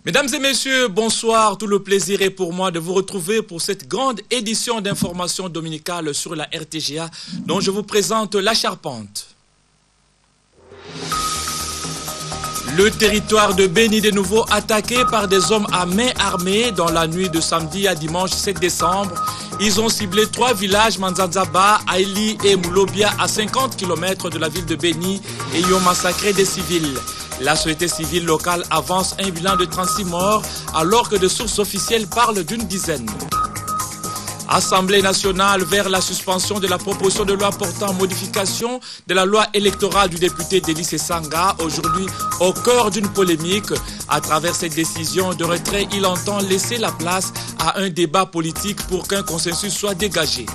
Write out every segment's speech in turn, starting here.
Mesdames et messieurs, bonsoir. Tout le plaisir est pour moi de vous retrouver pour cette grande édition d'information dominicale sur la RTGA dont je vous présente la charpente. Le territoire de Béni de nouveau attaqué par des hommes à main armée dans la nuit de samedi à dimanche 7 décembre. Ils ont ciblé 3 villages, Manzanzaba, Aili et Moulobia, à 50 km de la ville de Béni et y ont massacré des civils. La société civile locale avance un bilan de 36 morts alors que des sources officielles parlent d'une dizaine. Assemblée nationale vers la suspension de la proposition de loi portant modification de la loi électorale du député Délice Sanga, aujourd'hui au cœur d'une polémique. À travers cette décision de retrait, il entend laisser la place à un débat politique pour qu'un consensus soit dégagé.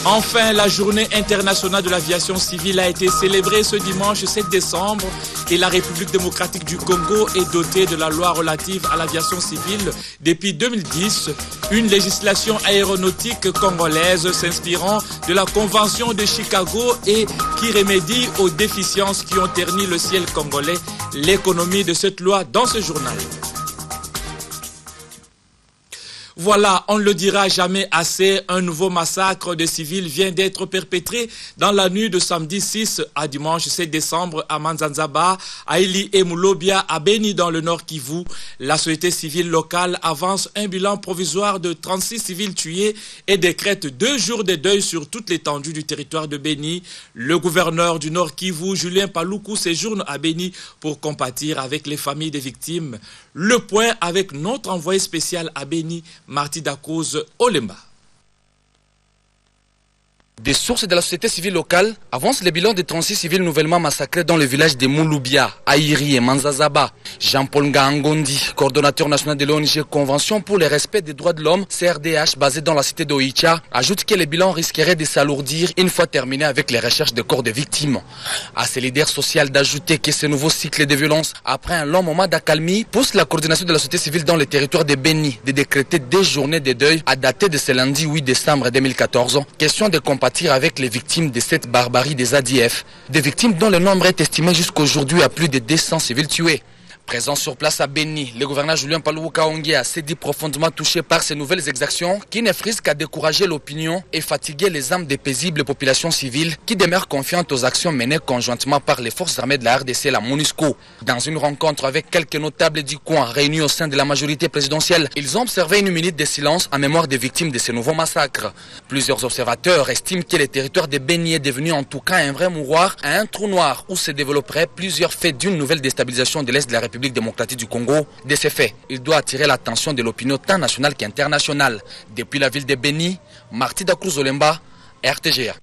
Enfin, la journée internationale de l'aviation civile a été célébrée ce dimanche 7 décembre et la République démocratique du Congo est dotée de la loi relative à l'aviation civile depuis 2010, une législation aéronautique congolaise s'inspirant de la Convention de Chicago et qui remédie aux déficiences qui ont terni le ciel congolais. L'économie de cette loi dans ce journal. Voilà, on ne le dira jamais assez, un nouveau massacre de civils vient d'être perpétré dans la nuit de samedi 6 à dimanche 7 décembre à Manzanzaba, à Ili et Moulobia, à Béni dans le Nord Kivu. La société civile locale avance un bilan provisoire de 36 civils tués et décrète 2 jours de deuil sur toute l'étendue du territoire de Béni. Le gouverneur du Nord Kivu, Julien Paluku, séjourne à Béni pour compatir avec les familles des victimes. Le point avec notre envoyé spécial à Béni, Marty Dakouz Olemba. Des sources de la société civile locale avancent le bilan des 36 civils nouvellement massacrés dans le village de Moulubia, Aïri et Manzazaba. Jean-Paul Ngangondi, coordonnateur national de l'ONG Convention pour le respect des droits de l'homme, CRDH, basé dans la cité d'Oicha, ajoute que le bilan risquerait de s'alourdir une fois terminé avec les recherches de corps de victimes. À ce leader social d'ajouter que ce nouveau cycle de violence, après un long moment d'accalmie, pousse la coordination de la société civile dans le territoire de Béni de décréter des journées de deuil à dater de ce lundi 8 décembre 2014. Question de compatir avec les victimes de cette barbarie des ADF, des victimes dont le nombre est estimé jusqu'aujourd'hui à plus de 200 civils tués. Présent sur place à Béni, le gouverneur Julien Paluku Kaongea s'est dit profondément touché par ces nouvelles exactions qui ne frisent qu'à décourager l'opinion et fatiguer les âmes des paisibles populations civiles qui demeurent confiantes aux actions menées conjointement par les forces armées de la RDC et la MONUSCO. Dans une rencontre avec quelques notables du coin réunis au sein de la majorité présidentielle, ils ont observé une minute de silence en mémoire des victimes de ces nouveaux massacres. Plusieurs observateurs estiment que le territoire de Béni est devenu en tout cas un vrai mouroir, un trou noir où se développeraient plusieurs faits d'une nouvelle déstabilisation de l'Est de la République démocratique du Congo. De ces faits, il doit attirer l'attention de l'opinion tant nationale qu'internationale. Depuis la ville de Béni, Marty Dakouz Olemba, RTGA.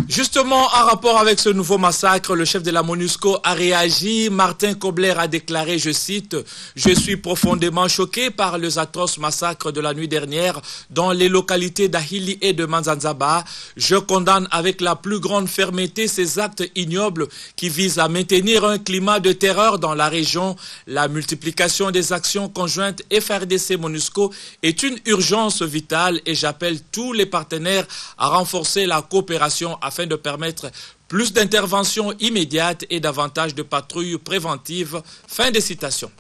Justement, en rapport avec ce nouveau massacre, le chef de la MONUSCO a réagi. Martin Kobler a déclaré, je cite, « Je suis profondément choqué par les atroces massacres de la nuit dernière dans les localités d'Ahili et de Manzanzaba. Je condamne avec la plus grande fermeté ces actes ignobles qui visent à maintenir un climat de terreur dans la région. La multiplication des actions conjointes FRDC-MONUSCO est une urgence vitale et j'appelle tous les partenaires à renforcer la coopération afin de permettre plus d'interventions immédiates et davantage de patrouilles préventives. » Fin de citation.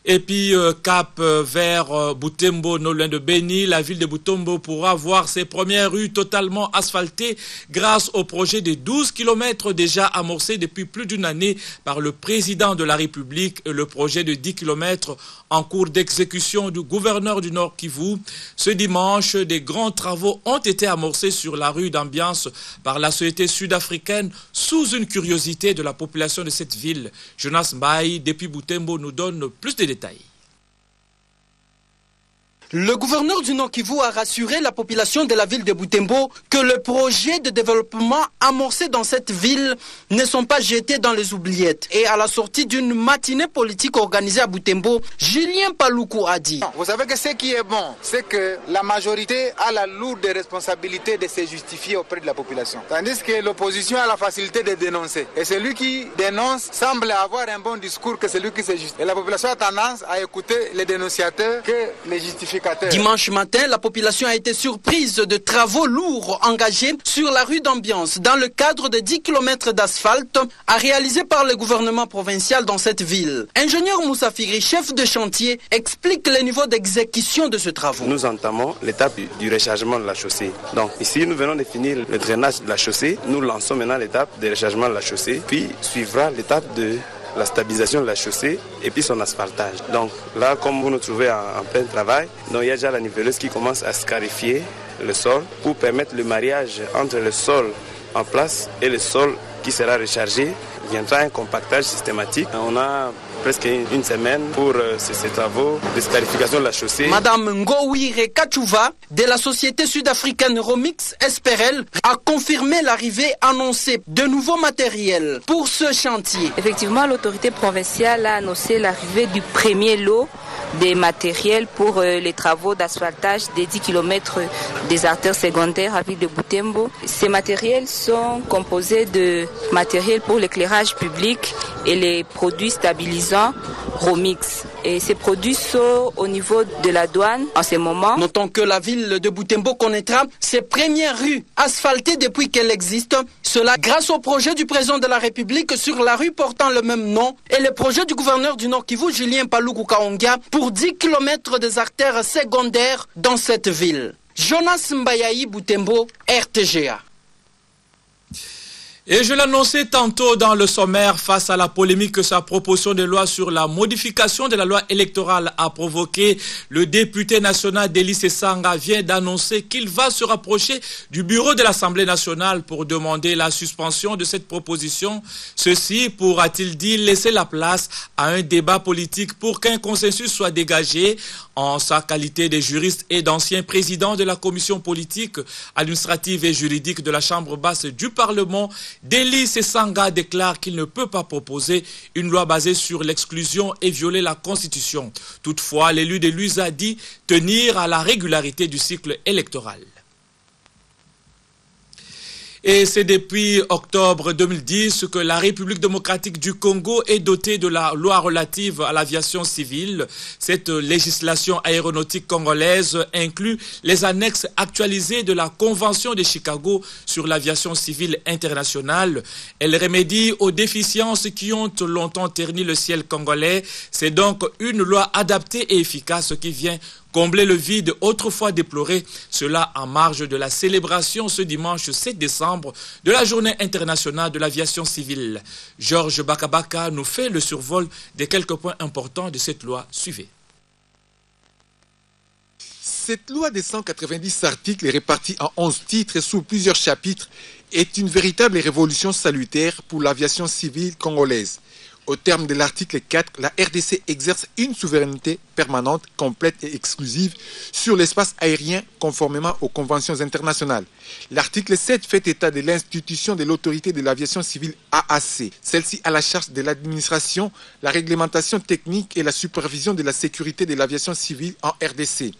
Et puis, cap vers Butembo, non loin de Béni, la ville de Butembo pourra voir ses premières rues totalement asphaltées grâce au projet de 12 km déjà amorcé depuis plus d'une année par le président de la République et le projet de 10 km en cours d'exécution du gouverneur du Nord Kivu. Ce dimanche, des grands travaux ont été amorcés sur la rue d'Ambiance par la société sud-africaine sous une curiosité de la population de cette ville. Jonas Mbaye, depuis Butembo, nous donne plus de détails. Le gouverneur du Nord Kivu a rassuré la population de la ville de Butembo que le projet de développement amorcé dans cette ville ne sont pas jetés dans les oubliettes. Et à la sortie d'une matinée politique organisée à Butembo, Julien Paluku a dit: vous savez que ce qui est bon, c'est que la majorité a la lourde responsabilité de se justifier auprès de la population. Tandis que l'opposition a la facilité de dénoncer. Et celui qui dénonce semble avoir un bon discours que celui qui se justifie. Et la population a tendance à écouter les dénonciateurs que les justificateurs. indicateurs. Dimanche matin, la population a été surprise de travaux lourds engagés sur la rue d'Ambiance dans le cadre de 10 km d'asphalte à réaliser par le gouvernement provincial dans cette ville. Ingénieur Moussa Figri, chef de chantier, explique le niveau d'exécution de ce travaux. Nous entamons l'étape du rechargement de la chaussée. Donc ici, nous venons de finir le drainage de la chaussée. Nous lançons maintenant l'étape de rechargement de la chaussée. Puis suivra l'étape de la stabilisation de la chaussée et puis son asphaltage. Donc là, comme vous nous trouvez en plein travail, donc il y a déjà la niveleuse qui commence à scarifier le sol pour permettre le mariage entre le sol en place et le sol qui sera rechargé. Il viendra un compactage systématique. On a presque une semaine pour ces travaux de scarification de la chaussée. Madame Ngowire Kachouva de la société sud-africaine Romix Esperel a confirmé l'arrivée annoncée de nouveaux matériels pour ce chantier. Effectivement, l'autorité provinciale a annoncé l'arrivée du premier lot des matériels pour les travaux d'asphaltage des 10 km des artères secondaires à ville de Butembo. Ces matériels sont composés de matériel pour l'éclairage public et les produits stabilisants Romix. Et ces produits sont au niveau de la douane en ce moment. Notons que la ville de Butembo connaîtra ses premières rues asphaltées depuis qu'elle existe. Cela grâce au projet du président de la République sur la rue portant le même nom et le projet du gouverneur du Nord Kivu, Julien Paluku Kaongia, pour 10 km des artères secondaires dans cette ville. Jonas Mbayaï, Butembo, RTGA. Et je l'annonçais tantôt dans le sommaire, face à la polémique que sa proposition de loi sur la modification de la loi électorale a provoqué, le député national Deli Sesanga vient d'annoncer qu'il va se rapprocher du bureau de l'Assemblée nationale pour demander la suspension de cette proposition. Ceci pour, a-t-il dit, laisser la place à un débat politique pour qu'un consensus soit dégagé. En sa qualité de juriste et d'ancien président de la commission politique, administrative et juridique de la Chambre basse du Parlement, Deli Sesanga déclare qu'il ne peut pas proposer une loi basée sur l'exclusion et violer la Constitution. Toutefois, l'élu de l'USA dit tenir à la régularité du cycle électoral. Et c'est depuis octobre 2010 que la République démocratique du Congo est dotée de la loi relative à l'aviation civile. Cette législation aéronautique congolaise inclut les annexes actualisées de la Convention de Chicago sur l'aviation civile internationale. Elle remédie aux déficiences qui ont longtemps terni le ciel congolais. C'est donc une loi adaptée et efficace qui vient combler le vide autrefois déploré, cela en marge de la célébration ce dimanche 7 décembre de la Journée internationale de l'aviation civile. Georges Bakabaka nous fait le survol des quelques points importants de cette loi. Suivez. Cette loi de 190 articles répartis en 11 titres sous plusieurs chapitres est une véritable révolution salutaire pour l'aviation civile congolaise. Au terme de l'article 4, la RDC exerce une souveraineté permanente, complète et exclusive sur l'espace aérien conformément aux conventions internationales. L'article 7 fait état de l'institution de l'autorité de l'aviation civile AAC. Celle-ci a la charge de l'administration, la réglementation technique et la supervision de la sécurité de l'aviation civile en RDC.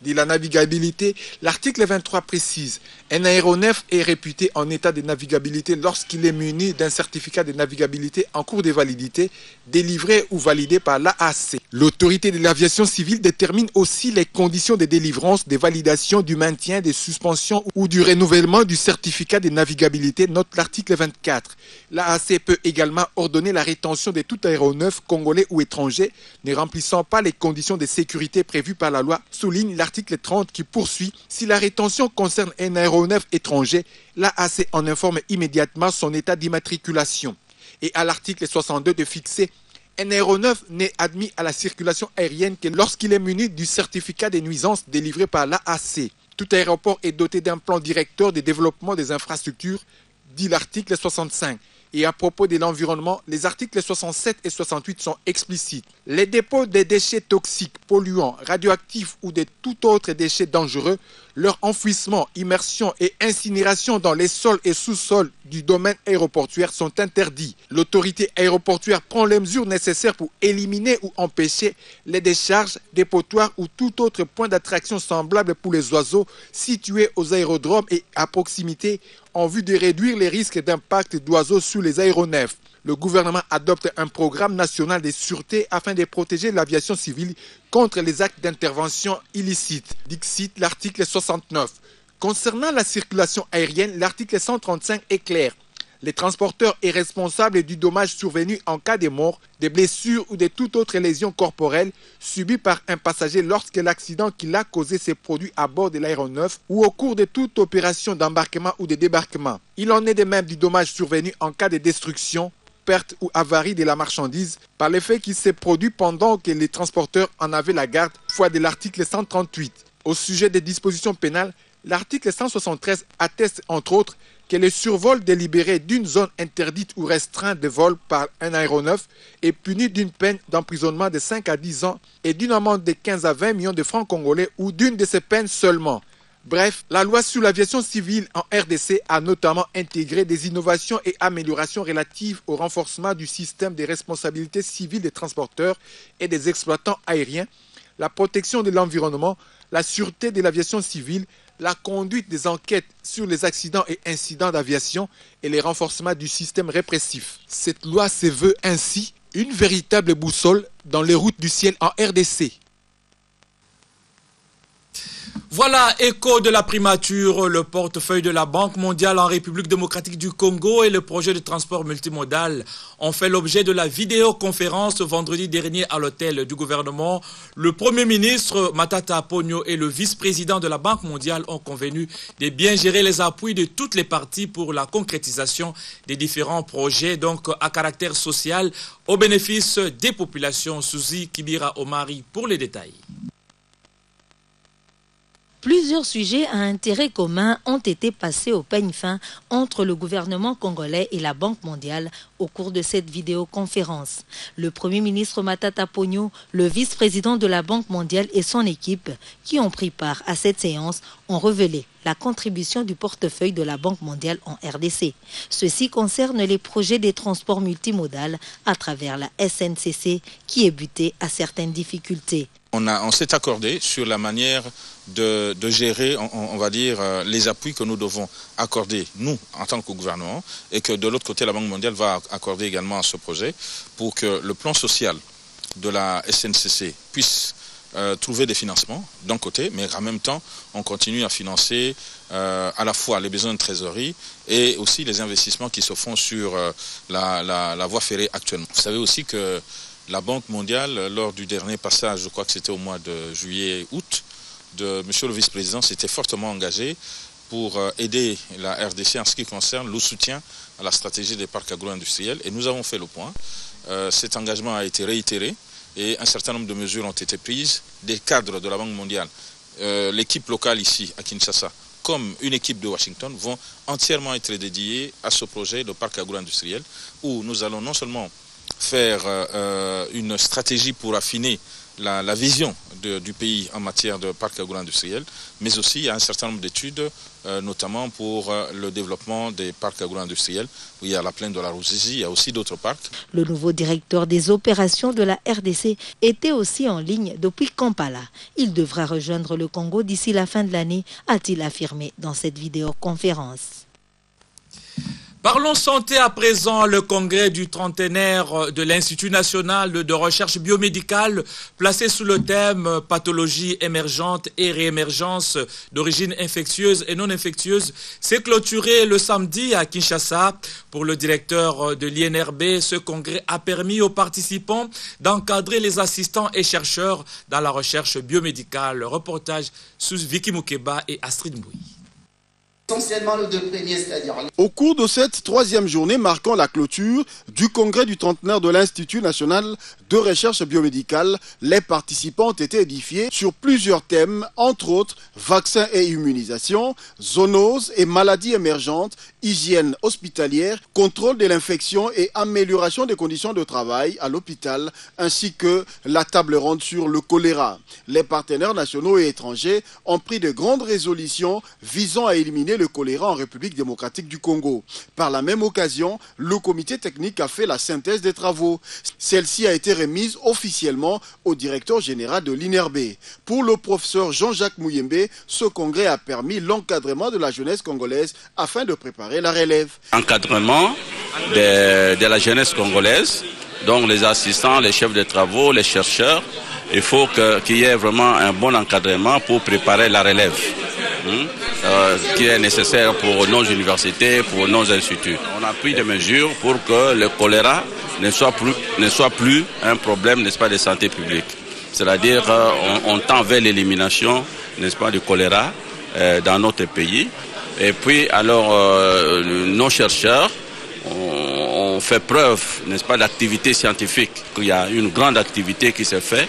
De la navigabilité, l'article 23 précise « Un aéronef est réputé en état de navigabilité lorsqu'il est muni d'un certificat de navigabilité en cours de validité, délivré ou validé par l'AAC. » L'autorité de l'aviation civile détermine aussi les conditions de délivrance, de validation, du maintien, de suspension ou du renouvellement du certificat de navigabilité, note l'article 24. L'AAC peut également ordonner la rétention de tout aéronef congolais ou étranger ne remplissant pas les conditions de sécurité prévues par la loi, souligne l'article 30 qui poursuit « Si la rétention concerne un aéronef étranger, l'AAC en informe immédiatement son état d'immatriculation. » Et à l'article 62 de fixer « Un aéronef n'est admis à la circulation aérienne que lorsqu'il est muni du certificat des nuisances délivré par l'AAC. Tout aéroport est doté d'un plan directeur de développement des infrastructures, dit l'article 65. » Et à propos de l'environnement, les articles 67 et 68 sont explicites. Les dépôts des déchets toxiques, polluants, radioactifs ou de tout autre déchet dangereux, leur enfouissement, immersion et incinération dans les sols et sous-sols du domaine aéroportuaire sont interdits. L'autorité aéroportuaire prend les mesures nécessaires pour éliminer ou empêcher les décharges, dépotoirs ou tout autre point d'attraction semblable pour les oiseaux situés aux aérodromes et à proximité en vue de réduire les risques d'impact d'oiseaux sur les aéronefs. le gouvernement adopte un programme national de sûreté afin de protéger l'aviation civile contre les actes d'intervention illicites. Dixit l'article 69. Concernant la circulation aérienne, l'article 135 est clair. Les transporteurs est responsable du dommage survenu en cas de mort, de blessures ou de toute autre lésion corporelle subie par un passager lorsque l'accident qui l'a causé s'est produit à bord de l'aéronef ou au cours de toute opération d'embarquement ou de débarquement. Il en est de même du dommage survenu en cas de destruction, perte ou avarie de la marchandise par l'effet qui s'est produit pendant que les transporteurs en avaient la garde, foi de l'article 138. Au sujet des dispositions pénales, l'article 173 atteste entre autres que le survol délibéré d'une zone interdite ou restreinte de vol par un aéronef est puni d'une peine d'emprisonnement de 5 à 10 ans et d'une amende de 15 à 20 millions de francs congolais ou d'une de ces peines seulement. Bref, la loi sur l'aviation civile en RDC a notamment intégré des innovations et améliorations relatives au renforcement du système de responsabilité civile des transporteurs et des exploitants aériens, la protection de l'environnement, la sûreté de l'aviation civile, la conduite des enquêtes sur les accidents et incidents d'aviation et les renforcements du système répressif. Cette loi se veut ainsi une véritable boussole dans les routes du ciel en RDC. Voilà, écho de la primature, le portefeuille de la Banque mondiale en République démocratique du Congo et le projet de transport multimodal ont fait l'objet de la vidéoconférence vendredi dernier à l'hôtel du gouvernement. Le Premier ministre Matata Ponyo et le vice-président de la Banque mondiale ont convenu de bien gérer les appuis de toutes les parties pour la concrétisation des différents projets donc à caractère social au bénéfice des populations. Suzy Kibira Omari pour les détails. Plusieurs sujets à intérêt commun ont été passés au peigne fin entre le gouvernement congolais et la Banque mondiale au cours de cette vidéoconférence. Le Premier ministre Matata Ponyo, le vice-président de la Banque mondiale et son équipe qui ont pris part à cette séance ont révélé la contribution du portefeuille de la Banque mondiale en RDC. Ceci concerne les projets des transports multimodaux à travers la SNCC qui est butée à certaines difficultés. On s'est accordé sur la manière de gérer, on va dire, les appuis que nous devons accorder, nous, en tant que gouvernement, et que de l'autre côté, la Banque mondiale va accorder également à ce projet pour que le plan social de la SNCC puisse trouver des financements d'un côté, mais en même temps, on continue à financer à la fois les besoins de trésorerie et aussi les investissements qui se font sur la voie ferrée actuellement. Vous savez aussi que la Banque mondiale, lors du dernier passage, je crois que c'était au mois de juillet-août, monsieur le vice-président s'était fortement engagé pour aider la RDC en ce qui concerne le soutien à la stratégie des parcs agro-industriels. Et nous avons fait le point. Cet engagement a été réitéré et un certain nombre de mesures ont été prises. Des cadres de la Banque mondiale, l'équipe locale ici à Kinshasa, comme une équipe de Washington, vont entièrement être dédiés à ce projet de parc agro-industriel où nous allons non seulement faire une stratégie pour affiner la vision du pays en matière de parc agro-industriel, mais aussi il y a un certain nombre d'études, notamment pour le développement des parcs agro-industriels, où il y a la plaine de la Ruzizi, il y a aussi d'autres parcs. Le nouveau directeur des opérations de la RDC était aussi en ligne depuis Kampala. Il devra rejoindre le Congo d'ici la fin de l'année, a-t-il affirmé dans cette vidéoconférence. Parlons santé à présent. Le congrès du trentenaire de l'Institut national de recherche biomédicale, placé sous le thème pathologie émergente et réémergence d'origine infectieuse et non infectieuse, s'est clôturé le samedi à Kinshasa. Pour le directeur de l'INRB, ce congrès a permis aux participants d'encadrer les assistants et chercheurs dans la recherche biomédicale. Reportage sous Vicky Moukeba et Astrid Mbouy. Essentiellement les deux premiers, c'est-à-dire... Au cours de cette troisième journée marquant la clôture du congrès du trentenaire de l'Institut national de recherche biomédicale, les participants ont été édifiés sur plusieurs thèmes, entre autres vaccins et immunisation, zoonoses et maladies émergentes, hygiène hospitalière, contrôle de l'infection et amélioration des conditions de travail à l'hôpital, ainsi que la table ronde sur le choléra. Les partenaires nationaux et étrangers ont pris de grandes résolutions visant à éliminer le choléra en République démocratique du Congo. Par la même occasion, le comité technique a fait la synthèse des travaux. Celle-ci a été remise officiellement au directeur général de l'INRB. Pour le professeur Jean-Jacques Mouyembe, ce congrès a permis l'encadrement de la jeunesse congolaise afin de préparer assurer la relève. Encadrement de la jeunesse congolaise, donc les assistants, les chefs de travaux, les chercheurs, il faut qu'il y ait vraiment un bon encadrement pour préparer la relève. Qui est nécessaire pour nos universités, pour nos instituts. On a pris des mesures pour que le choléra ne soit plus un problème, n'est-ce pas, de santé publique. C'est-à-dire on tend vers l'élimination, n'est-ce pas, du choléra dans notre pays. Et puis alors nos chercheurs ont fait preuve, n'est-ce pas, d'activité scientifique. Il y a une grande activité qui se fait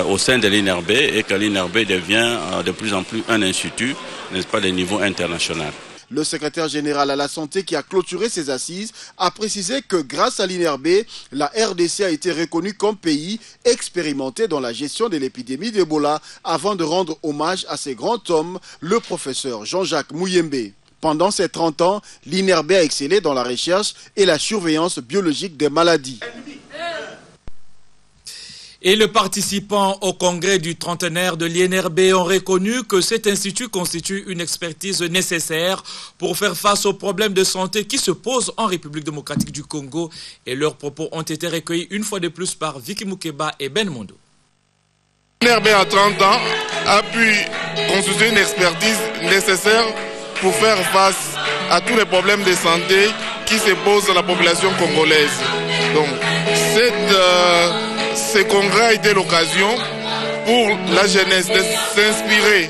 au sein de l'INRB et que l'INRB devient de plus en plus un institut, n'est-ce pas, de niveau international. Le secrétaire général à la santé qui a clôturé ces assises a précisé que grâce à l'INRB, la RDC a été reconnue comme pays expérimenté dans la gestion de l'épidémie d'Ebola avant de rendre hommage à ces grands hommes, le professeur Jean-Jacques Mouyembe. Pendant ces 30 ans, l'INRB a excellé dans la recherche et la surveillance biologique des maladies. Et les participants au congrès du trentenaire de l'INRB ont reconnu que cet institut constitue une expertise nécessaire pour faire face aux problèmes de santé qui se posent en République démocratique du Congo. Et leurs propos ont été recueillis une fois de plus par Vicky Moukeba et Ben Mondo. L'INRB à 30 ans a pu constituer une expertise nécessaire pour faire face à tous les problèmes de santé qui se posent à la population congolaise. Donc, ce congrès a été l'occasion pour la jeunesse de s'inspirer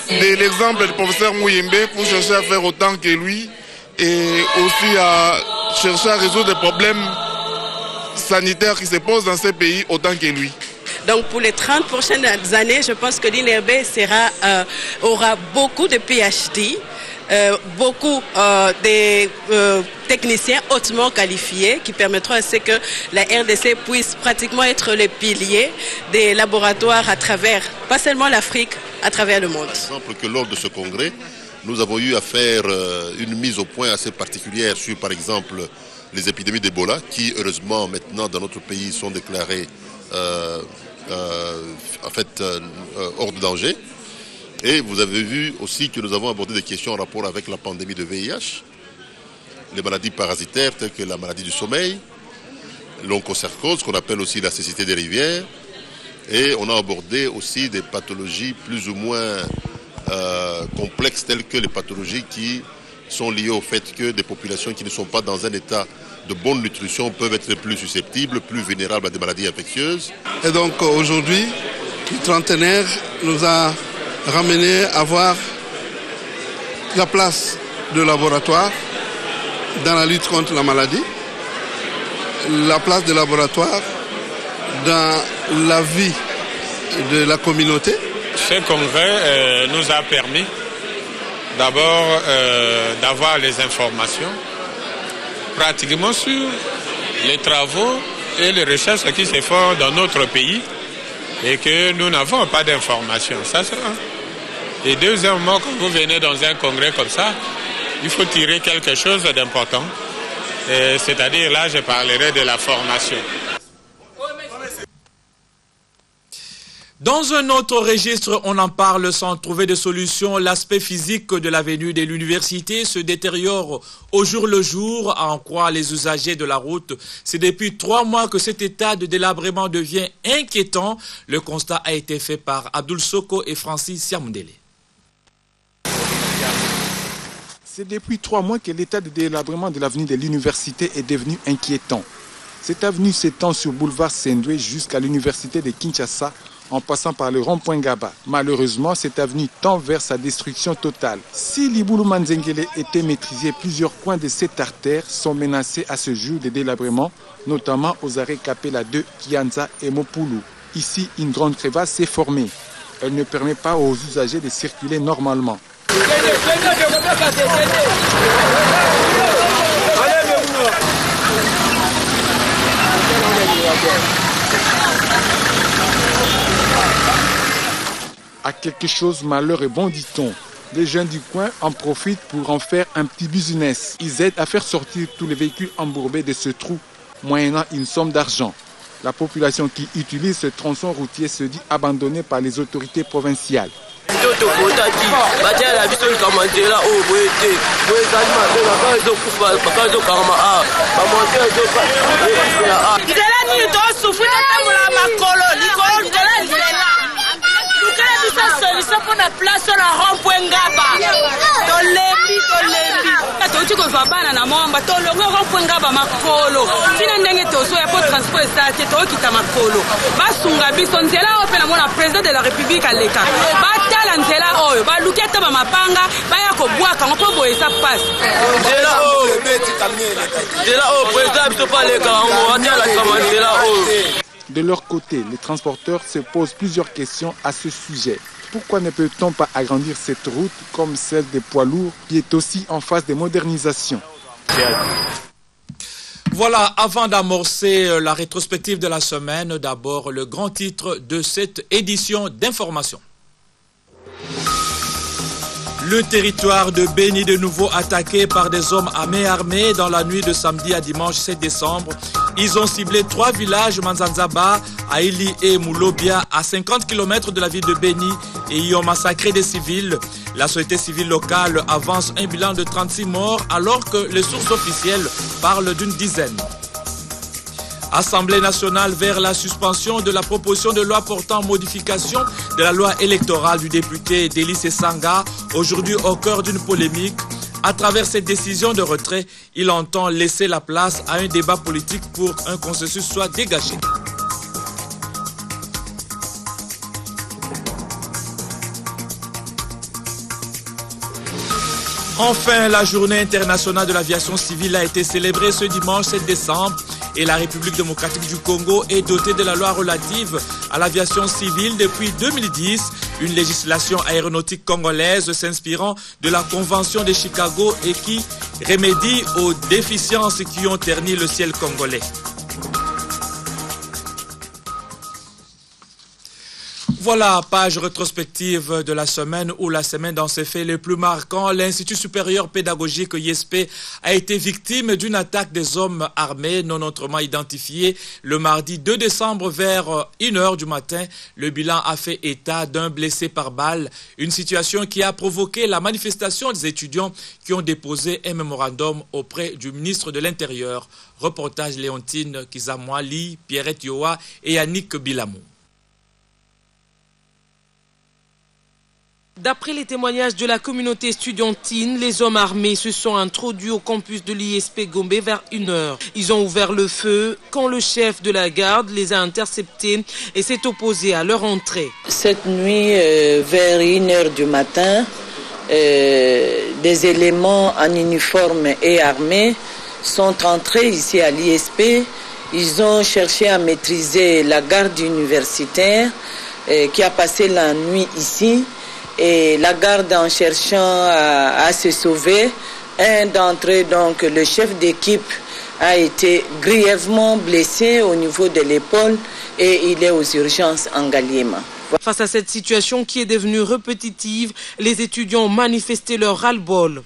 de l'exemple du professeur Mouyembe pour chercher à faire autant que lui et aussi à chercher à résoudre des problèmes sanitaires qui se posent dans ces pays autant que lui. Donc pour les 30 prochaines années, je pense que l'INRB aura beaucoup de PhD, beaucoup de techniciens hautement qualifiés qui permettront à ce que la RDC puisse pratiquement être le pilier des laboratoires à travers, pas seulement l'Afrique, à travers le monde. Par exemple que lors de ce congrès, nous avons eu à faire une mise au point assez particulière sur, par exemple, les épidémies d'Ebola qui, heureusement, maintenant dans notre pays sont déclarées hors de danger. Et vous avez vu aussi que nous avons abordé des questions en rapport avec la pandémie de VIH, les maladies parasitaires telles que la maladie du sommeil, l'onchocercose qu'on appelle aussi la cécité des rivières. Et on a abordé aussi des pathologies plus ou moins complexes telles que les pathologies qui sont liées au fait que des populations qui ne sont pas dans un état de bonne nutrition peuvent être plus susceptibles, plus vulnérables à des maladies infectieuses. Et donc aujourd'hui, le trentenaire nous a ramené à voir la place de laboratoire dans la lutte contre la maladie, la place de laboratoire dans la vie de la communauté. Ce congrès nous a permis d'abord d'avoir les informations pratiquement sur les travaux et les recherches qui se font dans notre pays et que nous n'avons pas d'informations. Ça c'est un. Et deuxièmement, quand vous venez dans un congrès comme ça, il faut tirer quelque chose d'important. C'est-à-dire là, je parlerai de la formation. Dans un autre registre, on en parle sans trouver de solution. L'aspect physique de l'avenue de l'université se détériore au jour le jour, à en croire les usagers de la route. C'est depuis 3 mois que cet état de délabrement devient inquiétant. Le constat a été fait par Abdoul Soko et Francis Siamundele. C'est depuis 3 mois que l'état de délabrement de l'avenue de l'université est devenu inquiétant. Cette avenue s'étend sur boulevard Sendoué jusqu'à l'université de Kinshasa, en passant par le rond-point Gaba. Malheureusement, cette avenue tend vers sa destruction totale. Si Liboulou Manzengele était maîtrisé, plusieurs coins de cette artère sont menacés à ce jour de délabrement, notamment aux arrêts Capella 2, Kianza et Mopulu. Ici, une grande crevasse s'est formée. Elle ne permet pas aux usagers de circuler normalement. À quelque chose, malheur est bon, dit-on. Les jeunes du coin en profitent pour en faire un petit business. Ils aident à faire sortir tous les véhicules embourbés de ce trou, moyennant une somme d'argent. La population qui utilise ce tronçon routier se dit abandonnée par les autorités provinciales. président de la République à l'État. De leur côté, les transporteurs se posent plusieurs questions à ce sujet. Pourquoi ne peut-on pas agrandir cette route comme celle des poids lourds qui est aussi en phase de modernisation? Voilà, avant d'amorcer la rétrospective de la semaine, d'abord le grand titre de cette édition d'information. Le territoire de Béni de nouveau attaqué par des hommes à main armée dans la nuit de samedi à dimanche 7 décembre. Ils ont ciblé 3 villages, Manzanzaba, Aili et Moulobia, à 50 km de la ville de Béni et y ont massacré des civils. La société civile locale avance un bilan de 36 morts alors que les sources officielles parlent d'une dizaine. Assemblée nationale vers la suspension de la proposition de loi portant modification de la loi électorale du député Délice Sanga, aujourd'hui au cœur d'une polémique. À travers cette décision de retrait, il entend laisser la place à un débat politique pour un consensus soit dégagé. Enfin, la journée internationale de l'aviation civile a été célébrée ce dimanche 7 décembre et la République démocratique du Congo est dotée de la loi relative à l'aviation civile depuis 2010, une législation aéronautique congolaise s'inspirant de la Convention de Chicago et qui remédie aux déficiences qui ont terni le ciel congolais. Voilà, page rétrospective de la semaine où la semaine dans ses faits les plus marquants, l'Institut supérieur pédagogique ISP a été victime d'une attaque des hommes armés non autrement identifiés le mardi 2 décembre vers 1h du matin. Le bilan a fait état d'un blessé par balle, une situation qui a provoqué la manifestation des étudiants qui ont déposé un mémorandum auprès du ministre de l'Intérieur. Reportage Léontine Kizamwali, Pierrette Yoa et Yannick Bilamou. D'après les témoignages de la communauté estudiantine, les hommes armés se sont introduits au campus de l'ISP Gombe vers 1h. Ils ont ouvert le feu quand le chef de la garde les a interceptés et s'est opposé à leur entrée. Cette nuit, vers 1h du matin, des éléments en uniforme et armés sont entrés ici à l'ISP. Ils ont cherché à maîtriser la garde universitaire qui a passé la nuit ici. Et la garde, en cherchant à se sauver, un d'entre eux, donc le chef d'équipe, a été grièvement blessé au niveau de l'épaule et il est aux urgences en Galliema. Face à cette situation qui est devenue répétitive, les étudiants ont manifesté leur ras-le-bol.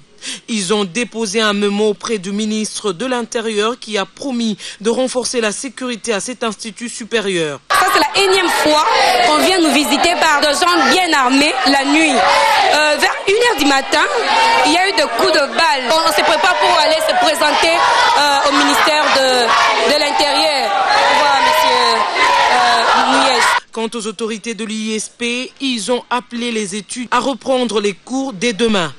Ils ont déposé un mémo auprès du ministre de l'Intérieur qui a promis de renforcer la sécurité à cet institut supérieur. Ça, c'est la énième fois qu'on vient nous visiter par des gens bien armés la nuit. Vers 1h du matin, il y a eu des coups de balle. On se prépare pour aller se présenter au ministère de l'Intérieur. Voilà, monsieur Mouyèche. Quant aux autorités de l'ISP, ils ont appelé les études à reprendre les cours dès demain.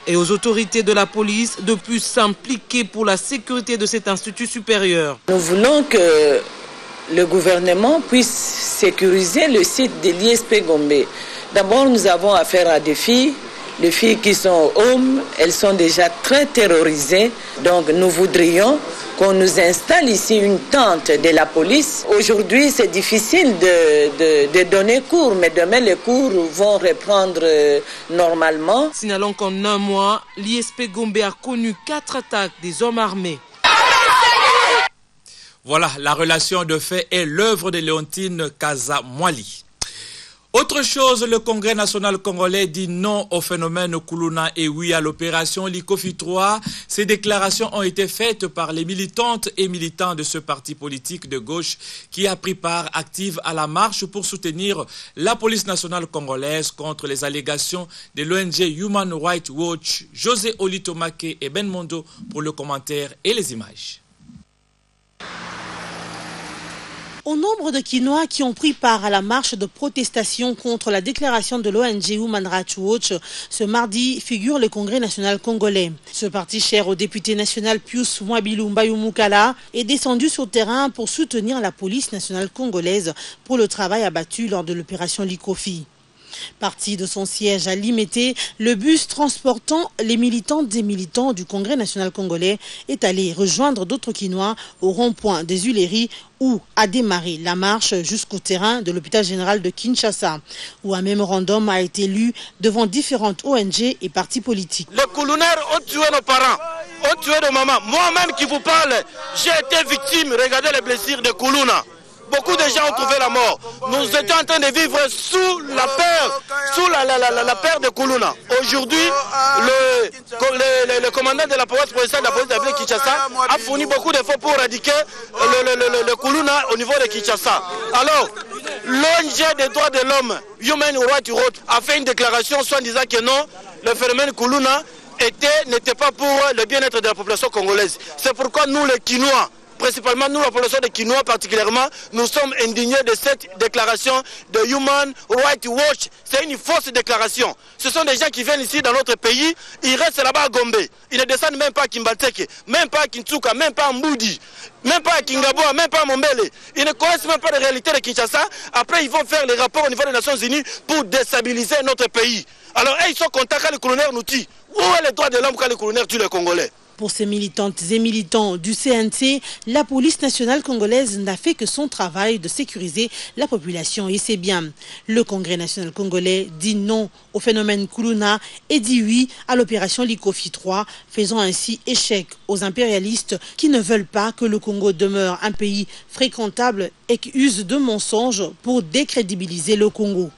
Et aux autorités de la police de plus s'impliquer pour la sécurité de cet institut supérieur. Nous voulons que le gouvernement puisse sécuriser le site de l'ISP Gombe. D'abord, nous avons affaire à des filles. Les filles qui sont hommes, elles sont déjà très terrorisées. Donc nous voudrions qu'on nous installe ici une tente de la police. Aujourd'hui, c'est difficile de donner cours, mais demain, les cours vont reprendre normalement. Signalons qu'en un mois, l'ISP Gombe a connu 4 attaques des hommes armés. Voilà, la relation de fait est l'œuvre de Léontine Kazamwali. Autre chose, le Congrès national congolais dit non au phénomène Kuluna et oui à l'opération Likofi 3. Ces déclarations ont été faites par les militantes et militants de ce parti politique de gauche qui a pris part active à la marche pour soutenir la police nationale congolaise contre les allégations de l'ONG Human Rights Watch. José Olitomake et Ben Mondo pour le commentaire et les images. Au nombre de Quinois qui ont pris part à la marche de protestation contre la déclaration de l'ONG Human Rights Watch, ce mardi figure le Congrès national congolais. Ce parti cher au député national Pius Mwabilou Mbayou Mukala est descendu sur le terrain pour soutenir la police nationale congolaise pour le travail abattu lors de l'opération Likofi. Parti de son siège à Limete, le bus transportant les militantes et militants du Congrès national congolais est allé rejoindre d'autres Quinois au rond-point des Huileries où a démarré la marche jusqu'au terrain de l'hôpital général de Kinshasa, où un mémorandum a été lu devant différentes ONG et partis politiques. Les Kulunaires ont tué nos parents, ont tué nos mamans. Moi-même qui vous parle, j'ai été victime, regardez les blessures de Kuluna. Beaucoup de gens ont trouvé la mort. Nous étions en train de vivre sous la peur de Kuluna. Aujourd'hui, le commandant de la police provinciale de la police de la ville de Kinshasa a fourni beaucoup d'efforts pour éradiquer le Kuluna au niveau de Kinshasa. Alors, l'ONG des droits de l'homme, Human Rights Watch, a fait une déclaration soit en disant que non, le phénomène Kuluna n'était pas pour le bien-être de la population congolaise. C'est pourquoi nous, les Quinois, principalement nous, la population de Quinois particulièrement, nous sommes indignés de cette déclaration de Human Rights Watch. C'est une fausse déclaration. Ce sont des gens qui viennent ici dans notre pays, ils restent là-bas à Gombe. Ils ne descendent même pas à Kimbalteke, même pas à Kintsuka, même pas à Mboudi, même pas à Kingaboa, même pas à Mombele. Ils ne connaissent même pas la réalité de Kinshasa. Après, ils vont faire les rapports au niveau des Nations Unies pour déstabiliser notre pays. Alors, ils sont contents quand les colonels nous tuent. Où est le droit de l'homme quand les colonels tuent les Congolais? Pour ces militantes et militants du CNC, la police nationale congolaise n'a fait que son travail de sécuriser la population et ses biens. Le Congrès national congolais dit non au phénomène Kuluna et dit oui à l'opération Likofi 3, faisant ainsi échec aux impérialistes qui ne veulent pas que le Congo demeure un pays fréquentable et qui use de mensonges pour décrédibiliser le Congo.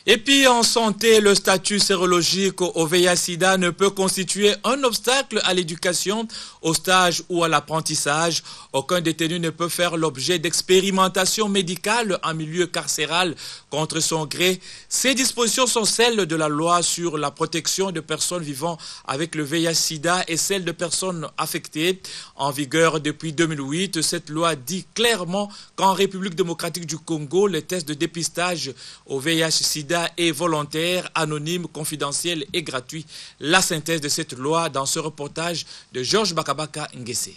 Et puis en santé, le statut sérologique au VIH-Sida ne peut constituer un obstacle à l'éducation, au stage ou à l'apprentissage. Aucun détenu ne peut faire l'objet d'expérimentation médicale en milieu carcéral contre son gré. Ces dispositions sont celles de la loi sur la protection de personnes vivant avec le VIH-Sida et celles de personnes affectées. En vigueur depuis 2008, cette loi dit clairement qu'en République démocratique du Congo, les tests de dépistage au VIH-Sida est volontaire, anonyme, confidentiel et gratuit. La synthèse de cette loi dans ce reportage de Georges Bakabaka Ngese.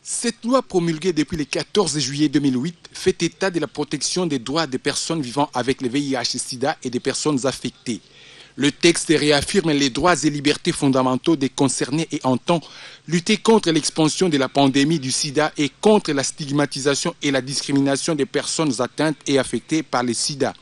Cette loi promulguée depuis le 14 juillet 2008 fait état de la protection des droits des personnes vivant avec le VIH-Sida et des personnes affectées. Le texte réaffirme les droits et libertés fondamentaux des concernés et entend lutter contre l'expansion de la pandémie du sida et contre la stigmatisation et la discrimination des personnes atteintes et affectées par le sida.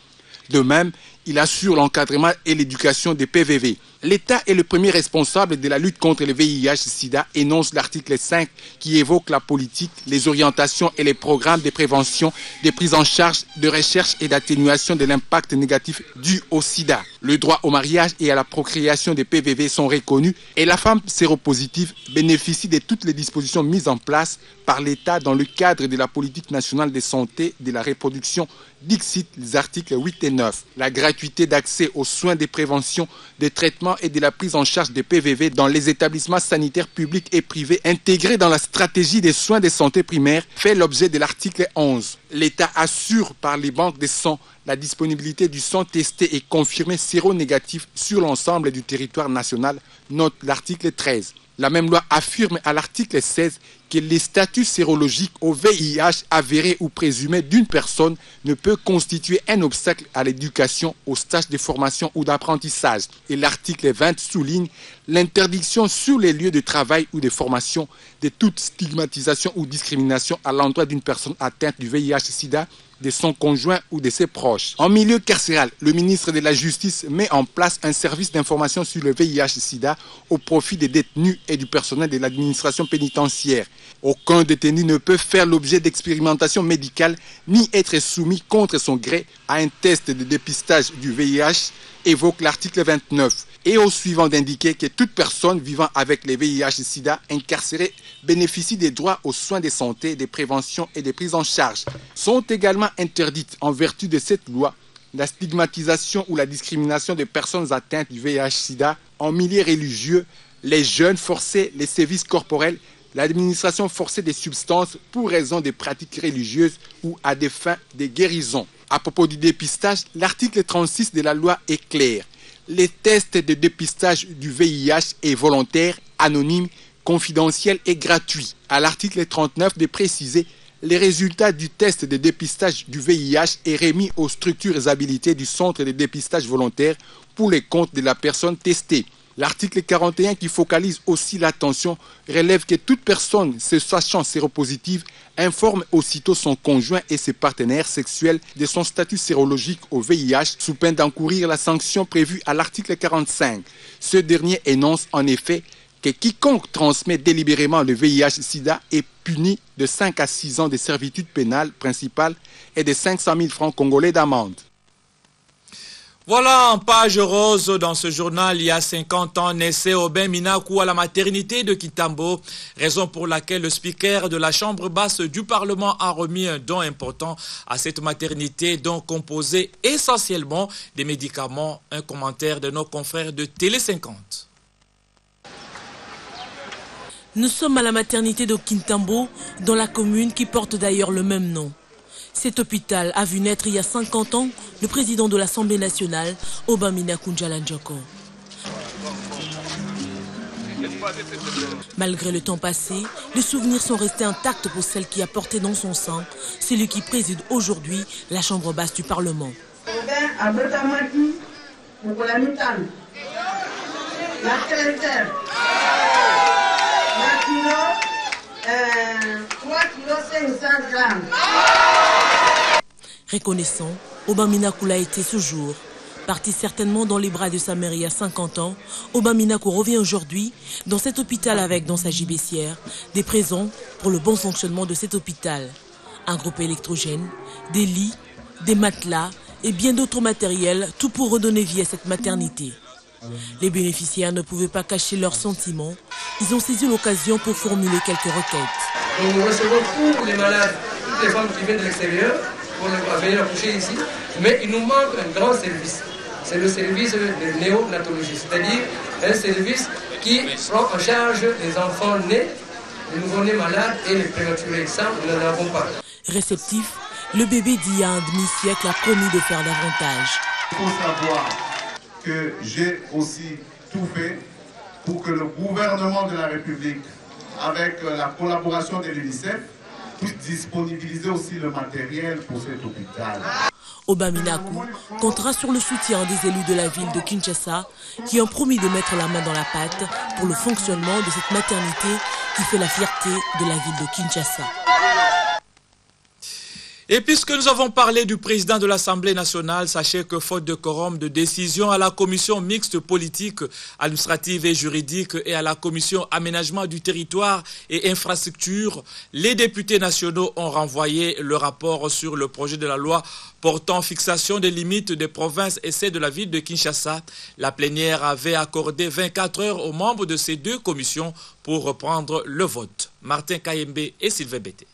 De même, il assure l'encadrement et l'éducation des PVV. L'État est le premier responsable de la lutte contre le VIH-Sida, énonce l'article 5 qui évoque la politique, les orientations et les programmes de prévention, de prise en charge, de recherche et d'atténuation de l'impact négatif dû au sida. Le droit au mariage et à la procréation des PVV sont reconnus et la femme séropositive bénéficie de toutes les dispositions mises en place par l'État dans le cadre de la politique nationale de santé de la reproduction, dixit les articles 8 et 9. La gratuité d'accès aux soins de prévention, de traitement et de la prise en charge des PVV dans les établissements sanitaires publics et privés intégrés dans la stratégie des soins de santé primaire fait l'objet de l'article 11. L'État assure par les banques de sang la disponibilité du sang testé et confirmé séronégatif sur l'ensemble du territoire national, note l'article 13. La même loi affirme à l'article 16 que les statuts sérologiques au VIH avérés ou présumés d'une personne ne peut constituer un obstacle à l'éducation, au stage de formation ou d'apprentissage. Et l'article 20 souligne l'interdiction sur les lieux de travail ou de formation de toute stigmatisation ou discrimination à l'endroit d'une personne atteinte du VIH-Sida, de son conjoint ou de ses proches. En milieu carcéral, le ministre de la Justice met en place un service d'information sur le VIH-Sida au profit des détenus et du personnel de l'administration pénitentiaire. Aucun détenu ne peut faire l'objet d'expérimentation médicale ni être soumis contre son gré à un test de dépistage du VIH, évoque l'article 29. Et au suivant d'indiquer que toute personne vivant avec les VIH-Sida incarcérée bénéficie des droits aux soins de santé, de prévention et de prise en charge. Sont également interdites en vertu de cette loi la stigmatisation ou la discrimination des personnes atteintes du VIH-Sida en milieu religieux, les jeûnes forcés, les sévices corporels, l'administration forcée des substances pour raison des pratiques religieuses ou à des fins de guérison. À propos du dépistage, l'article 36 de la loi est clair. Les tests de dépistage du VIH est volontaire, anonyme, confidentiel et gratuit. À l'article 39 de préciser, les résultats du test de dépistage du VIH est remis aux structures habilitées du centre de dépistage volontaire pour les comptes de la personne testée. L'article 41 qui focalise aussi l'attention relève que toute personne se sachant séropositive informe aussitôt son conjoint et ses partenaires sexuels de son statut sérologique au VIH sous peine d'encourir la sanction prévue à l'article 45. Ce dernier énonce en effet que quiconque transmet délibérément le VIH-Sida est puni de 5 à 6 ans de servitude pénale principale et de 500 000 francs congolais d'amende. Voilà en page rose dans ce journal, il y a 50 ans, naissait Aubin Minakou à la maternité de Kintambo, raison pour laquelle le speaker de la Chambre basse du Parlement a remis un don important à cette maternité, don composé essentiellement des médicaments. Un commentaire de nos confrères de Télé 50. Nous sommes à la maternité de Kintambo, dans la commune qui porte d'ailleurs le même nom. Cet hôpital a vu naître il y a 50 ans le président de l'Assemblée nationale, Aubin Minakou Ndjala-Njoko. Malgré le temps passé, les souvenirs sont restés intacts pour celle qui a porté dans son sein celui qui préside aujourd'hui la Chambre basse du Parlement. Reconnaissant, Aubin Minakou l'a été ce jour. Parti certainement dans les bras de sa mère il y a 50 ans, Aubin Minakou revient aujourd'hui dans cet hôpital avec, dans sa gibecière, des présents pour le bon fonctionnement de cet hôpital. Un groupe électrogène, des lits, des matelas et bien d'autres matériels, tout pour redonner vie à cette maternité. Les bénéficiaires ne pouvaient pas cacher leurs sentiments. Ils ont saisi l'occasion pour formuler quelques requêtes. Nous recevons tous les malades, toutes les femmes qui viennent de l'extérieur pour venir accoucher ici, mais il nous manque un grand service. C'est le service de néonatologie, c'est-à-dire un service qui prend en charge les enfants nés, les nouveau-nés malades et les prématurés. Ça, nous n'en avons pas. Réceptif, le bébé d'il y a un demi-siècle a promis de faire davantage. Il faut savoir que j'ai aussi tout fait pour que le gouvernement de la République, avec la collaboration de l'UNICEF, puisse disponibiliser aussi le matériel pour cet hôpital. Aubin Minakou comptera sur le soutien des élus de la ville de Kinshasa qui ont promis de mettre la main dans la pâte pour le fonctionnement de cette maternité qui fait la fierté de la ville de Kinshasa. Et puisque nous avons parlé du président de l'Assemblée nationale, sachez que faute de quorum de décision à la commission mixte politique, administrative et juridique et à la commission aménagement du territoire et infrastructure, les députés nationaux ont renvoyé le rapport sur le projet de la loi portant fixation des limites des provinces et celles de la ville de Kinshasa. La plénière avait accordé 24 heures aux membres de ces deux commissions pour reprendre le vote. Martin Kayembe et Sylvain Bété.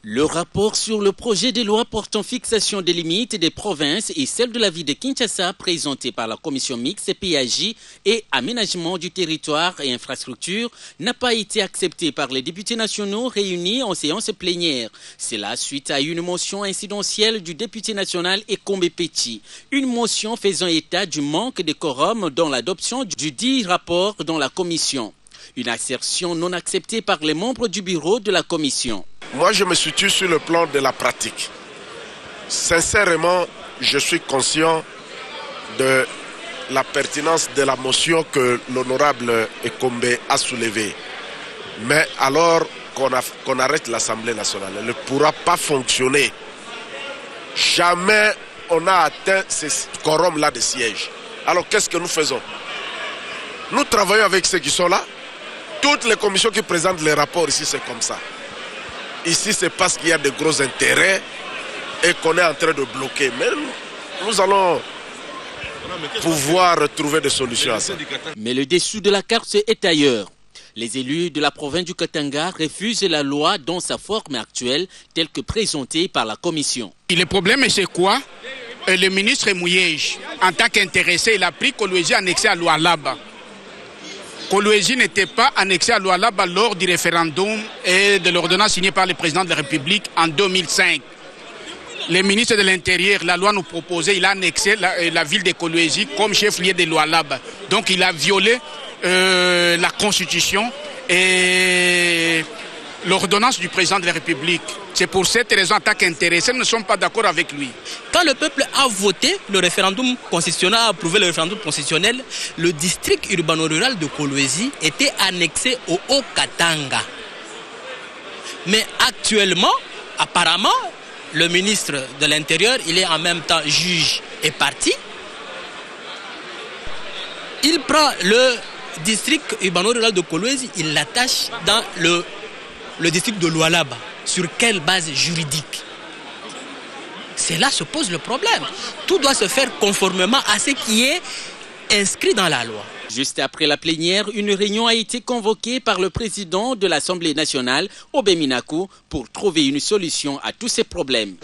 Le rapport sur le projet de loi portant fixation des limites des provinces et celle de la ville de Kinshasa présenté par la commission mixte PAJ et aménagement du territoire et infrastructure n'a pas été accepté par les députés nationaux réunis en séance plénière. Cela suite à une motion incidentielle du député national Ekombe Petit. Une motion faisant état du manque de quorum dans l'adoption du dit rapport dans la commission. Une assertion non acceptée par les membres du bureau de la commission. Moi, je me situe sur le plan de la pratique. Sincèrement, je suis conscient de la pertinence de la motion que l'honorable Ekombe a soulevée. Mais alors qu'on arrête l'Assemblée nationale, elle ne pourra pas fonctionner. Jamais on a atteint ce quorum-là de siège. Alors qu'est-ce que nous faisons? Nous travaillons avec ceux qui sont là. Toutes les commissions qui présentent les rapports ici, c'est comme ça. Ici, c'est parce qu'il y a de gros intérêts et qu'on est en train de bloquer. Mais nous allons pouvoir trouver des solutions à ça. Mais le dessous de la carte est ailleurs. Les élus de la province du Katanga refusent la loi dans sa forme actuelle, telle que présentée par la commission. Le problème, c'est quoi? Le ministre Mouyej, en tant qu'intéressé, il a pris Kolwezi annexé à Lualaba. Kolwezi n'était pas annexé à Lualaba lors du référendum et de l'ordonnance signée par le président de la République en 2005. Le ministre de l'Intérieur, la loi nous proposait, il a annexé la ville de Kolwezi comme chef-lieu de Lualaba. Donc il a violé la Constitution et l'ordonnance du président de la République. C'est pour cette raison, en tant qu'intéressés, nous ne sommes pas d'accord avec lui. Quand le peuple a voté le référendum constitutionnel, a approuvé le référendum constitutionnel, le district urbano-rural de Kolwezi était annexé au Haut-Katanga. Mais actuellement, apparemment, le ministre de l'Intérieur, il est en même temps juge et parti. Il prend le district urbano-rural de Kolwezi, il l'attache dans le district de Lualaba. Sur quelle base juridique? C'est là que se pose le problème. Tout doit se faire conformément à ce qui est inscrit dans la loi. Juste après la plénière, une réunion a été convoquée par le président de l'Assemblée nationale, Obé Minakou, pour trouver une solution à tous ces problèmes.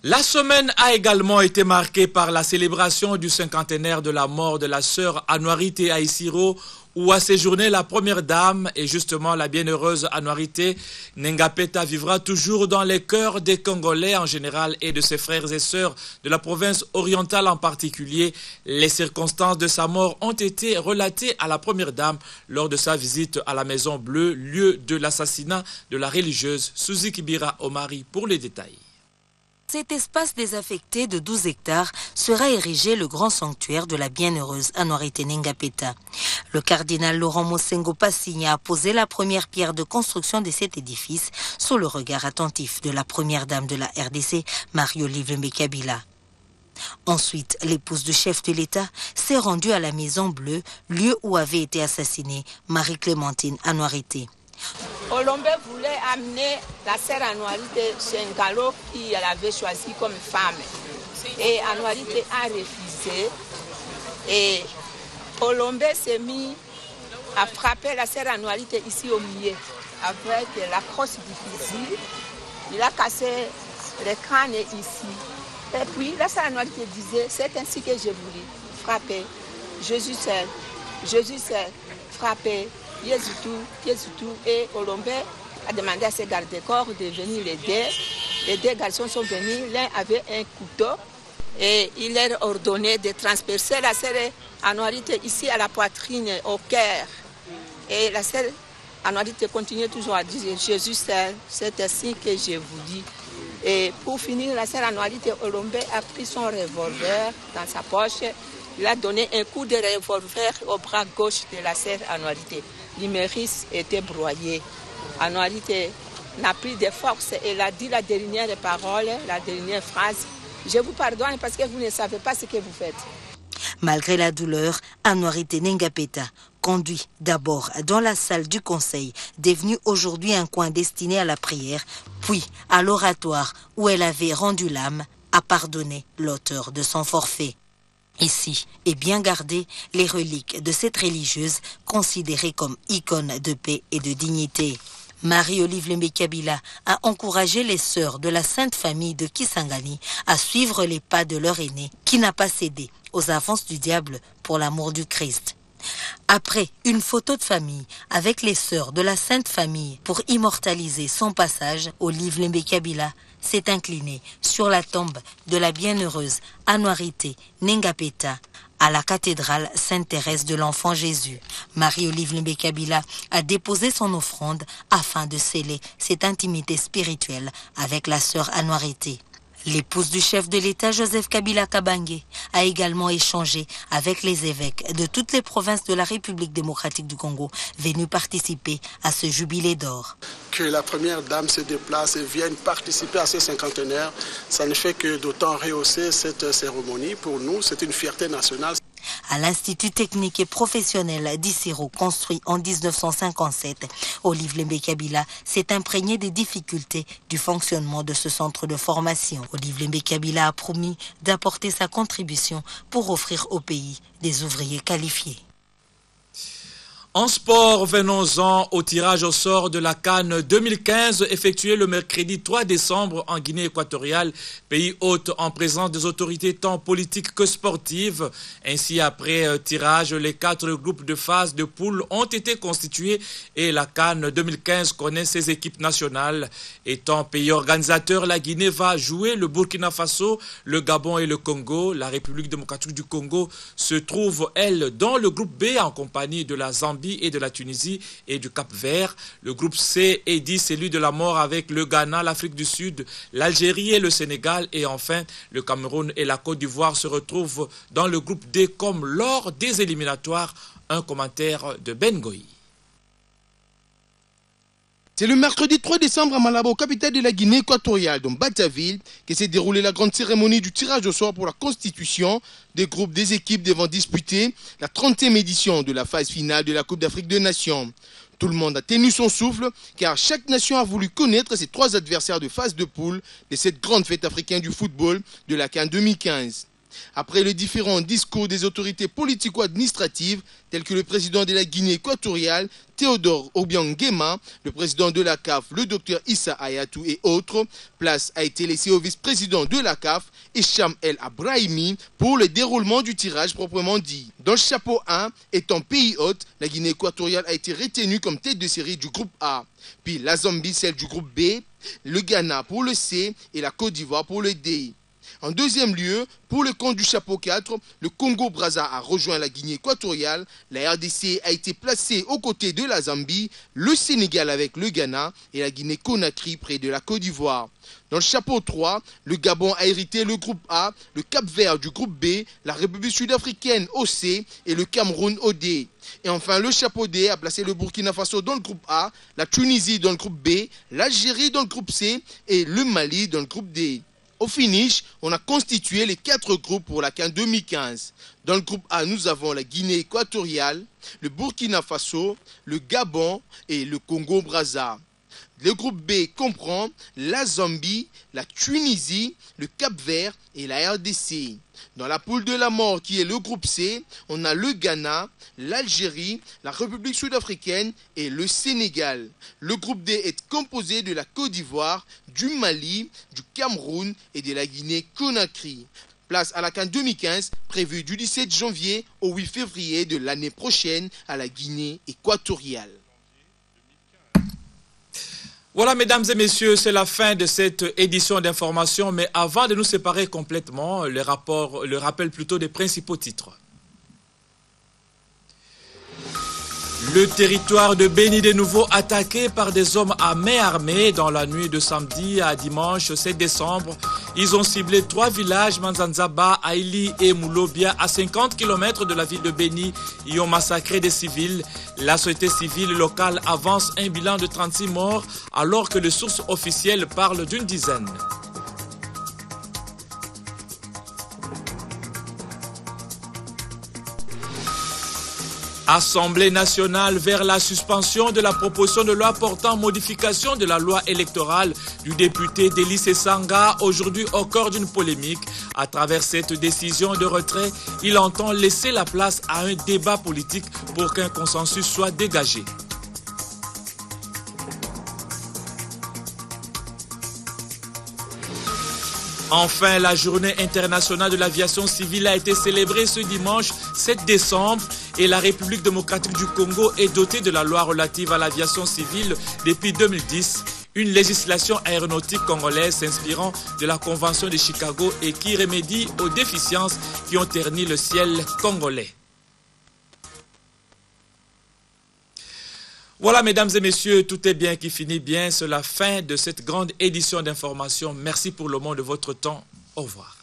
La semaine a également été marquée par la célébration du cinquantenaire de la mort de la sœur Anouarité Aïssiro, où a séjourné la première dame et justement la bienheureuse Anouarité Nengapeta vivra toujours dans les cœurs des Congolais en général et de ses frères et sœurs de la province orientale en particulier. Les circonstances de sa mort ont été relatées à la première dame lors de sa visite à la Maison Bleue, lieu de l'assassinat de la religieuse Suzy Kibira Omari pour les détails. Cet espace désaffecté de 12 hectares sera érigé le grand sanctuaire de la bienheureuse Anouarité Nengapeta. Le cardinal Laurent Mosengo Passigna a posé la première pierre de construction de cet édifice sous le regard attentif de la première dame de la RDC, Marie-Olive Mbekabila. Ensuite, l'épouse du chef de l'État s'est rendue à la Maison Bleue, lieu où avait été assassinée Marie-Clémentine Anouarité. Olombe voulait amener la sœur Anouarité chez Ngalo qui l'avait choisi comme femme. Et Anouarité a refusé. Et Olombe s'est mis à frapper la sœur Anouarité ici au milieu avec la crosse du fusil. Il a cassé le crâne ici. Et puis la sœur Anouarité disait, c'est ainsi que je voulais frapper. Jésus seul, frapper. Et Olombe a demandé à ses gardes-corps de venir l'aider. Les deux garçons sont venus, l'un avait un couteau et il leur a ordonné de transpercer la sœur Anouarité ici à la poitrine, au cœur. Et la sœur Anouarité continuait toujours à dire Jésus seul, c'est ainsi que je vous dis. Et pour finir, la sœur Anouarité Olombe a pris son revolver dans sa poche. Il a donné un coup de revolver au bras gauche de la sœur Anouarité. L'humérus était broyé. Anouarité n'a plus de force et elle a dit la dernière parole, la dernière phrase. Je vous pardonne parce que vous ne savez pas ce que vous faites. Malgré la douleur, Anouarité Nengapeta conduit d'abord dans la salle du conseil, devenue aujourd'hui un coin destiné à la prière, puis à l'oratoire où elle avait rendu l'âme, a pardonné l'auteur de son forfait. Ici est bien gardé les reliques de cette religieuse considérée comme icône de paix et de dignité. Marie-Olive Mbekabila a encouragé les sœurs de la Sainte Famille de Kisangani à suivre les pas de leur aîné qui n'a pas cédé aux avances du diable pour l'amour du Christ. Après une photo de famille avec les sœurs de la Sainte Famille pour immortaliser son passage, Olive Mbekabila s'est inclinée sur la tombe de la bienheureuse Anouarité Nengapeta à la cathédrale Sainte-Thérèse de l'Enfant Jésus. Marie-Olive Mbekabila a déposé son offrande afin de sceller cette intimité spirituelle avec la sœur Anouarité. L'épouse du chef de l'État, Joseph Kabila Kabange, a également échangé avec les évêques de toutes les provinces de la République démocratique du Congo venus participer à ce jubilé d'or. Que la première dame se déplace et vienne participer à ce cinquantenaire, ça ne fait que d'autant rehausser cette cérémonie. Pour nous, c'est une fierté nationale. à l'Institut technique et professionnel d'Issiro, construit en 1957. Olive Lembe Kabila s'est imprégné des difficultés du fonctionnement de ce centre de formation. Olive Lembe Kabila a promis d'apporter sa contribution pour offrir au pays des ouvriers qualifiés. En sport, venons-en au tirage au sort de la CAN 2015 effectué le mercredi 3 décembre en Guinée équatoriale, pays hôte en présence des autorités tant politiques que sportives. Ainsi, après tirage, les 4 groupes de phase de poule ont été constitués et la CAN 2015 connaît ses équipes nationales. Étant pays organisateur, la Guinée va jouer le Burkina Faso, le Gabon et le Congo. La République démocratique du Congo se trouve, elle, dans le groupe B en compagnie de la Zambie et de la Tunisie et du Cap-Vert. Le groupe C est dit celui de la mort avec le Ghana, l'Afrique du Sud, l'Algérie et le Sénégal. Et enfin, le Cameroun et la Côte d'Ivoire se retrouvent dans le groupe D comme lors des éliminatoires. Un commentaire de Ben Goï. C'est le mercredi 3 décembre à Malabo, capitale de la Guinée équatoriale, dans Bataville, que s'est déroulée la grande cérémonie du tirage au sort pour la constitution des groupes des équipes devant disputer la 30e édition de la phase finale de la Coupe d'Afrique des Nations. Tout le monde a tenu son souffle car chaque nation a voulu connaître ses 3 adversaires de phase de poule de cette grande fête africaine du football de la CAN 2015. Après les différents discours des autorités politico-administratives, tels que le président de la Guinée équatoriale, Théodore Obiang Nguema, le président de la CAF, le docteur Issa Ayatou et autres, place a été laissée au vice-président de la CAF, Hicham El Abrahimi, pour le déroulement du tirage proprement dit. Dans le chapeau 1, étant pays hôte, la Guinée équatoriale a été retenue comme tête de série du groupe A, puis la Zambie celle du groupe B, le Ghana pour le C et la Côte d'Ivoire pour le D. En deuxième lieu, pour le compte du chapeau 4, le Congo-Brazza a rejoint la Guinée équatoriale, la RDC a été placée aux côtés de la Zambie, le Sénégal avec le Ghana et la Guinée-Conakry près de la Côte d'Ivoire. Dans le chapeau 3, le Gabon a hérité le groupe A, le Cap-Vert du groupe B, la République sud-africaine au C et le Cameroun au D. Et enfin, le chapeau D a placé le Burkina Faso dans le groupe A, la Tunisie dans le groupe B, l'Algérie dans le groupe C et le Mali dans le groupe D. Au finish, on a constitué les 4 groupes pour la CAN 2015. Dans le groupe A, nous avons la Guinée équatoriale, le Burkina Faso, le Gabon et le Congo-Brazza. Le groupe B comprend la Zambie, la Tunisie, le Cap-Vert et la RDC. Dans la poule de la mort qui est le groupe C, on a le Ghana, l'Algérie, la République sud-africaine et le Sénégal. Le groupe D est composé de la Côte d'Ivoire, du Mali, du Cameroun et de la Guinée-Conakry. Place à la CAN 2015, prévue du 17 janvier au 8 février de l'année prochaine à la Guinée équatoriale. Voilà, mesdames et messieurs, c'est la fin de cette édition d'information. Mais avant de nous séparer complètement, le rappel plutôt des principaux titres. Le territoire de Béni de nouveau attaqué par des hommes à main armée dans la nuit de samedi à dimanche 7 décembre. Ils ont ciblé 3 villages, Manzanzaba, Aili et Moulobia, à 50 km de la ville de Béni. Ils ont massacré des civils. La société civile locale avance un bilan de 36 morts alors que les sources officielles parlent d'une dizaine. Assemblée nationale vers la suspension de la proposition de loi portant modification de la loi électorale du député Délice Sanga, aujourd'hui au cœur d'une polémique. À travers cette décision de retrait, il entend laisser la place à un débat politique pour qu'un consensus soit dégagé. Enfin, la journée internationale de l'aviation civile a été célébrée ce dimanche 7 décembre et la République démocratique du Congo est dotée de la loi relative à l'aviation civile depuis 2010, une législation aéronautique congolaise s'inspirant de la Convention de Chicago et qui remédie aux déficiences qui ont terni le ciel congolais. Voilà, mesdames et messieurs, tout est bien qui finit bien. C'est la fin de cette grande édition d'information. Merci pour le moment de votre temps. Au revoir.